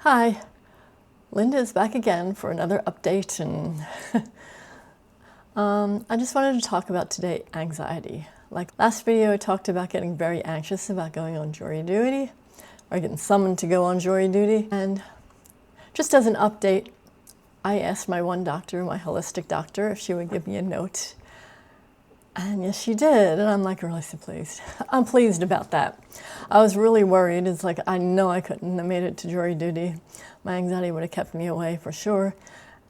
Hi, Linda is back again for another update, and I just wanted to talk about today anxiety. Like last video, I talked about getting very anxious about going on jury duty or getting summoned to go on jury duty. And just as an update, I asked my one doctor, my holistic doctor, if she would give me a note. And yes, she did, and I'm like really so pleased. I'm pleased about that. I was really worried. It's like, I know I couldn't have made it to jury duty. My anxiety would have kept me away for sure.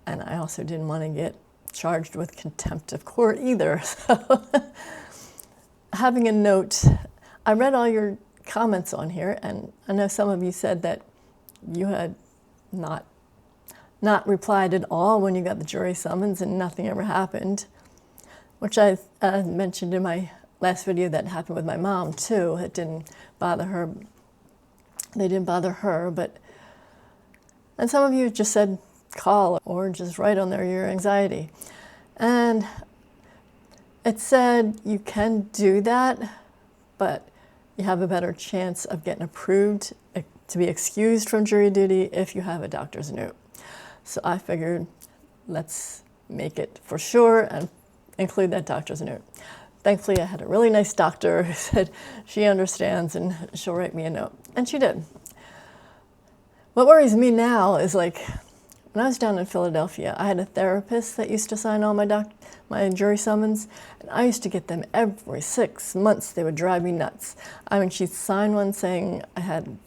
And I also didn't want to get charged with contempt of court either. So having a note, I read all your comments on here, and I know some of you said that you had not replied at all when you got the jury summons and nothing ever happened. Which I mentioned in my last video that happened with my mom too. It didn't bother her. They didn't bother her, and some of you just said call or just write on there your anxiety. And it said you can do that, but you have a better chance of getting approved to be excused from jury duty if you have a doctor's note. So I figured let's make it for sure and include that doctor's note. Thankfully, I had a really nice doctor who said she understands and she'll write me a note. And she did. What worries me now is, like, when I was down in Philadelphia, I had a therapist that used to sign all my jury summons, and I used to get them every 6 months. They would drive me nuts. I mean, she'd sign one saying I had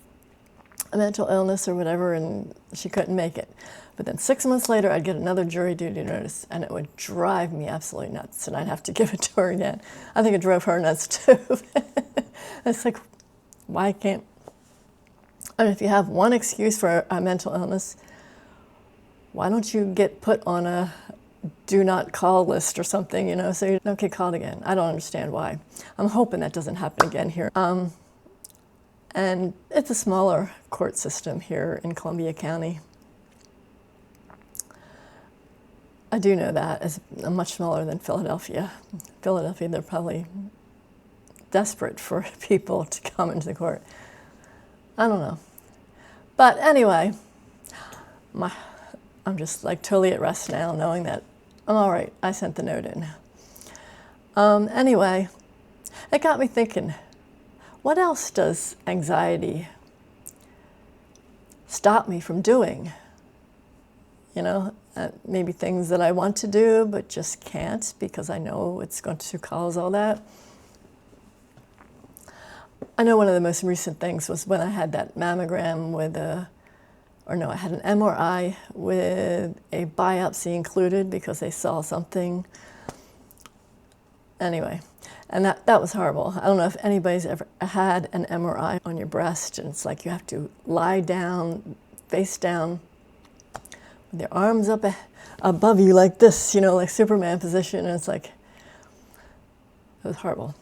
a mental illness or whatever, and she couldn't make it. But then 6 months later, I'd get another jury duty notice, and it would drive me absolutely nuts, and I'd have to give it to her again. I think it drove her nuts too. It's like, why can't... And if you have one excuse for a mental illness, why don't you get put on a do not call list or something, so you don't get called again? I don't understand why. I'm hoping that doesn't happen again here. And it's a smaller court system here in Columbia County. I do know that is much smaller than Philadelphia. Philadelphia, they're probably desperate for people to come into the court. I don't know. But anyway, I'm just like totally at rest now, knowing that I'm all right. I sent the note in. Anyway, it got me thinking, what else does anxiety stop me from doing? Maybe things that I want to do but just can't because I know it's going to cause all that. I know one of the most recent things was when I had that mammogram I had an MRI with a biopsy included because they saw something. Anyway, and that was horrible. I don't know if anybody's ever had an MRI on your breast, and it's like you have to lie down, face down, with your arms up above you like this, like Superman position, and it's like, it was horrible.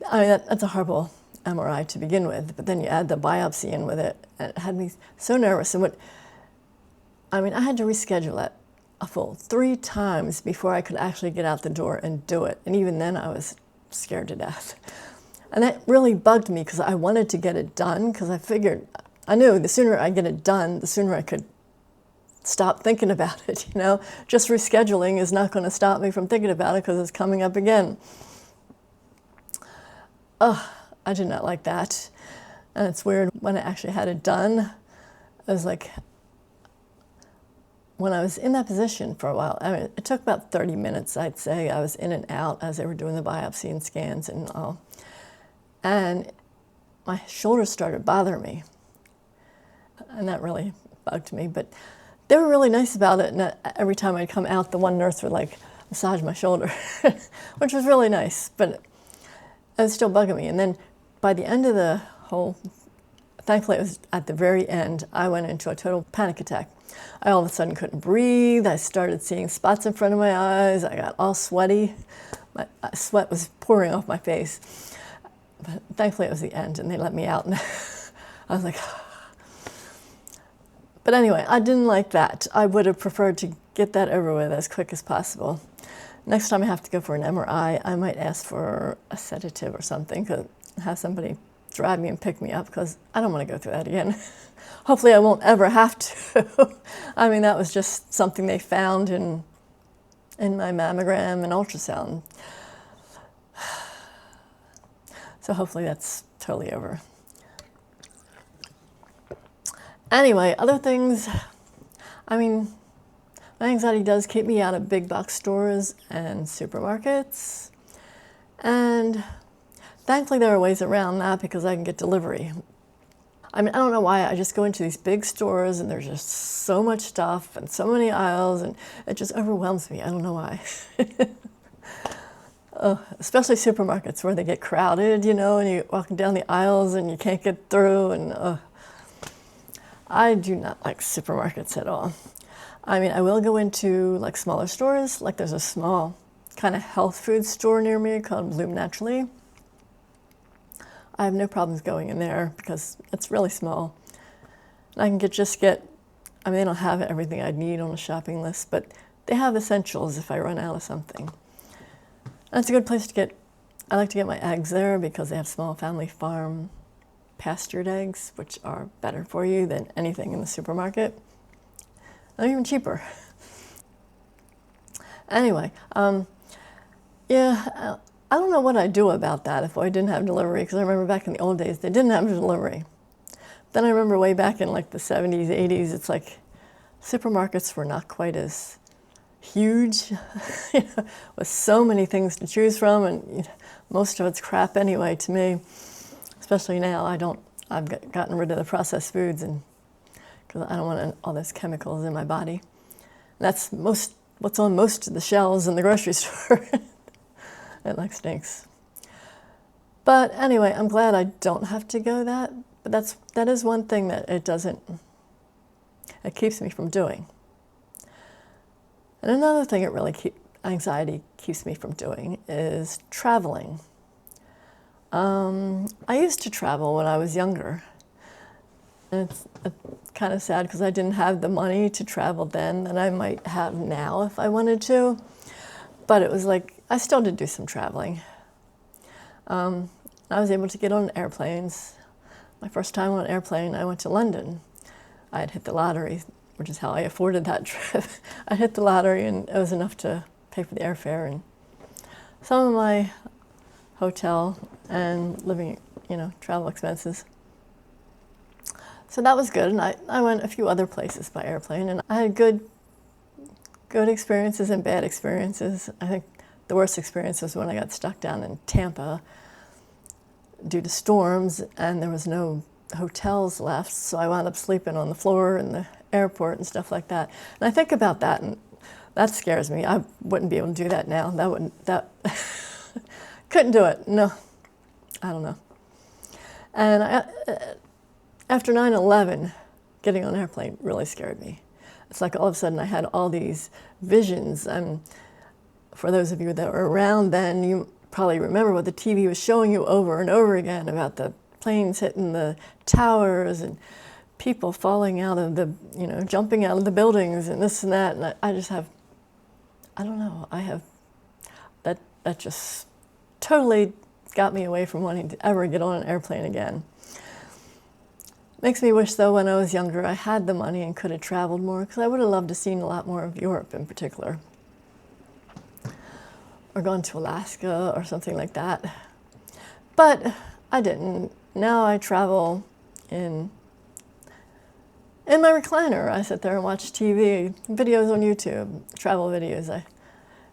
I mean, that's a horrible MRI to begin with, but then you add the biopsy in with it, and it had me so nervous. And I had to reschedule that a full 3 times before I could actually get out the door and do it. And even then, I was scared to death. And that really bugged me because I wanted to get it done because I knew the sooner I get it done, the sooner I could stop thinking about it, Just rescheduling is not going to stop me from thinking about it because it's coming up again. I did not like that. And it's weird, when I actually had it done, it was like, when I was in that position for a while, it took about 30 minutes, I'd say. I was in and out as they were doing the biopsy and scans and all. And my shoulders started bothering me. And that really bugged me. But they were really nice about it, and every time I'd come out, the one nurse would massage my shoulder, which was really nice, but it was still bugging me. And then by the end of the thankfully it was at the very end, I went into a total panic attack. I all of a sudden couldn't breathe. I started seeing spots in front of my eyes. I got all sweaty. My sweat was pouring off my face. But thankfully it was the end, and they let me out, and I was like... But anyway, I didn't like that. I would have preferred to get that over with as quick as possible. Next time I have to go for an MRI, I might ask for a sedative or something, have somebody drive me and pick me up because I don't want to go through that again. Hopefully I won't ever have to. I mean, that was just something they found in my mammogram and ultrasound. So hopefully that's totally over. Anyway, other things, I mean, my anxiety does keep me out of big box stores and supermarkets. And thankfully there are ways around that because I can get delivery. I mean, I don't know why, I just go into these big stores and there's just so much stuff and so many aisles and it just overwhelms me. I don't know why. Especially supermarkets where they get crowded, you know, and you're walking down the aisles and you can't get through, and I do not like supermarkets at all. I mean, I will go into like smaller stores, like there's a small kind of health food store near me called Bloom Naturally. I have no problems going in there because it's really small. And I can I mean, they don't have everything I'd need on a shopping list, but they have essentials if I run out of something. And it's a good place to get, I like to get my eggs there because they have small family farm pastured eggs, which are better for you than anything in the supermarket. They're even cheaper. Anyway, yeah, I don't know what I'd do about that if I didn't have delivery, because I remember back in the old days, they didn't have delivery. Then I remember way back in like the 70s, 80s, it's like supermarkets were not quite as huge, you know, with so many things to choose from, and you know, most of it's crap anyway to me, especially now. I've gotten rid of the processed foods and because I don't want all those chemicals in my body. And that's what's on most of the shelves in the grocery store. It like stinks. But anyway, I'm glad I don't have to go that, but that is one thing that it keeps me from doing. And another thing anxiety keeps me from doing is traveling. I used to travel when I was younger. And it's kind of sad because I didn't have the money to travel then that I might have now if I wanted to. But it was like, I still did do some traveling. I was able to get on airplanes. My first time on an airplane, I went to London. I had hit the lottery, which is how I afforded that trip. I hit the lottery and it was enough to pay for the airfare and some of my hotel and living, you know, travel expenses. So that was good, and I went a few other places by airplane, and I had good experiences and bad experiences. I think the worst experience was when I got stuck down in Tampa due to storms, and there was no hotels left, so I wound up sleeping on the floor in the airport and stuff like that. And I think about that, and that scares me. I wouldn't be able to do that now. Couldn't do it. No, I don't know. And after 9/11, getting on an airplane really scared me. It's like all of a sudden I had all these visions. And for those of you that were around then, you probably remember what the TV was showing you over and over again about the planes hitting the towers and people falling out of the, you know, jumping out of the buildings and this and that. And I just have, I don't know, that just totally got me away from wanting to ever get on an airplane again. Makes me wish, though, when I was younger, I had the money and could have traveled more, because I would have loved to have seen a lot more of Europe in particular. Or gone to Alaska or something like that. But I didn't. Now I travel in my recliner. I sit there and watch TV, videos on YouTube, travel videos,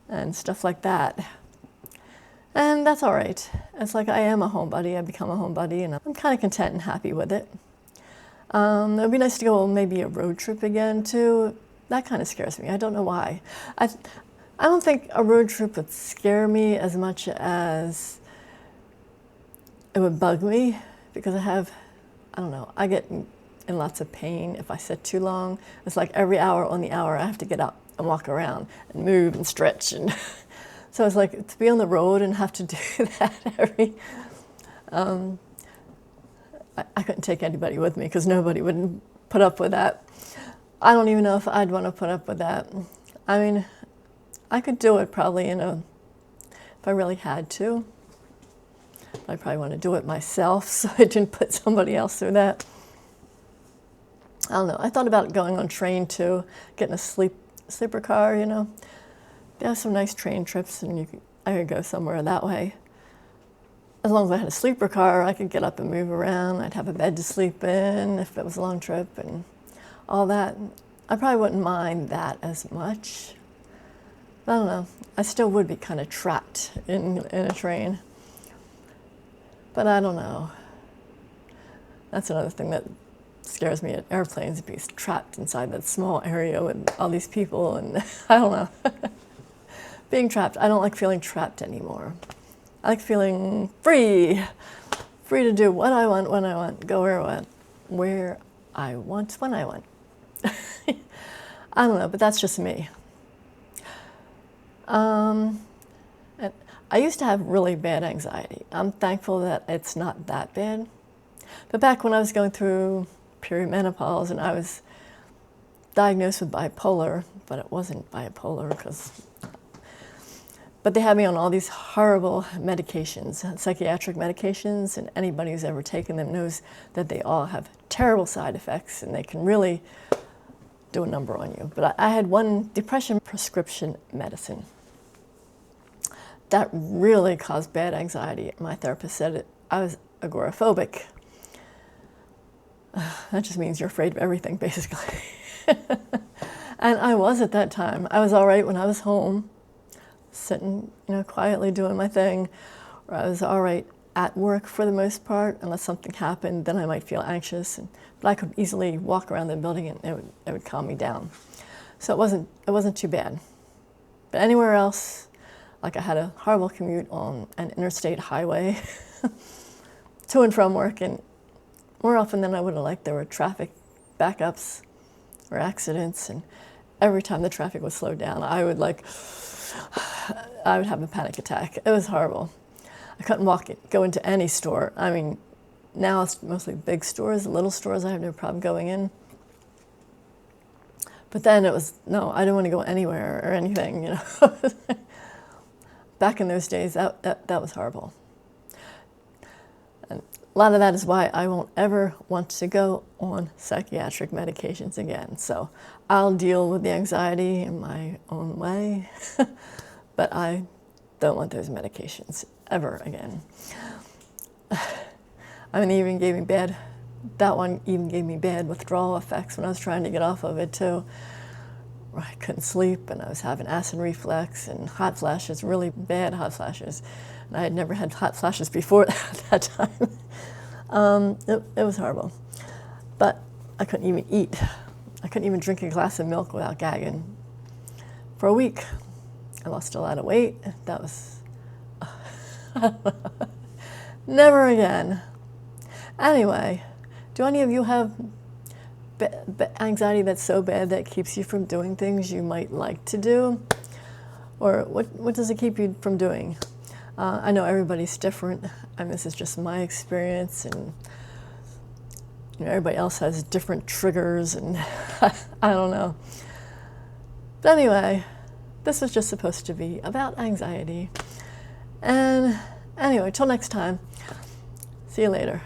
and stuff like that. And that's all right. It's like I am a homebody. I become a homebody, and I'm kind of content and happy with it. It would be nice to go on maybe a road trip again, too. That kind of scares me. I don't know why. I don't think a road trip would scare me as much as it would bug me, because I don't know, I get in lots of pain if I sit too long. It's like every hour on the hour I have to get up and walk around and move and stretch. And so it's like to be on the road and have to do that I couldn't take anybody with me because nobody would put up with that. I don't even know if I'd want to put up with that. I mean, I could do it probably, if I really had to. I probably want to do it myself, so I didn't put somebody else through that. I don't know. I thought about going on train too, getting a sleeper car, you know. They have some nice train trips, and I could go somewhere that way. As long as I had a sleeper car, I could get up and move around. I'd have a bed to sleep in if it was a long trip and all that. I probably wouldn't mind that as much. I don't know. I still would be kind of trapped in a train. But I don't know. That's another thing that scares me at airplanes, being trapped inside that small area with all these people, and I don't know. Being trapped. I don't like feeling trapped anymore. I like feeling free to do what I want, when I want, go where I want, when I want. I don't know, but that's just me. And I used to have really bad anxiety. I'm thankful that it's not that bad. But back when I was going through perimenopause and I was diagnosed with bipolar, but it wasn't bipolar but they had me on all these horrible medications, psychiatric medications, and anybody who's ever taken them knows that they all have terrible side effects and they can really do a number on you. But I had one depression prescription medicine that really caused bad anxiety. My therapist said I was agoraphobic. That just means you're afraid of everything, basically. And I was at that time. I was all right when I was home, sitting, quietly doing my thing, or I was all right at work for the most part. Unless something happened, then I might feel anxious. But I could easily walk around the building and it would calm me down. So it wasn't too bad. But anywhere else, like I had a horrible commute on an interstate highway to and from work, and more often than I would have liked, there were traffic backups or accidents, and every time the traffic was slowed down, I would have a panic attack. It was horrible. I couldn't go into any store. I mean, now it's mostly big stores, little stores I have no problem going in. But then it was, no, I didn't want to go anywhere or anything, Back in those days, that was horrible. And a lot of that is why I won't ever want to go on psychiatric medications again. So I'll deal with the anxiety in my own way, but I don't want those medications ever again. That one even gave me bad withdrawal effects when I was trying to get off of it too. I couldn't sleep, and I was having acid reflux and hot flashes, really bad hot flashes. And I had never had hot flashes before at that time. It was horrible. But I couldn't even eat. I couldn't even drink a glass of milk without gagging. For a week, I lost a lot of weight. That was... Never again. Anyway, do any of you have anxiety that's so bad that keeps you from doing things you might like to do? Or what does it keep you from doing? I know everybody's different, and this is just my experience, and everybody else has different triggers, and I don't know. But anyway, this was just supposed to be about anxiety. And anyway, till next time, see you later.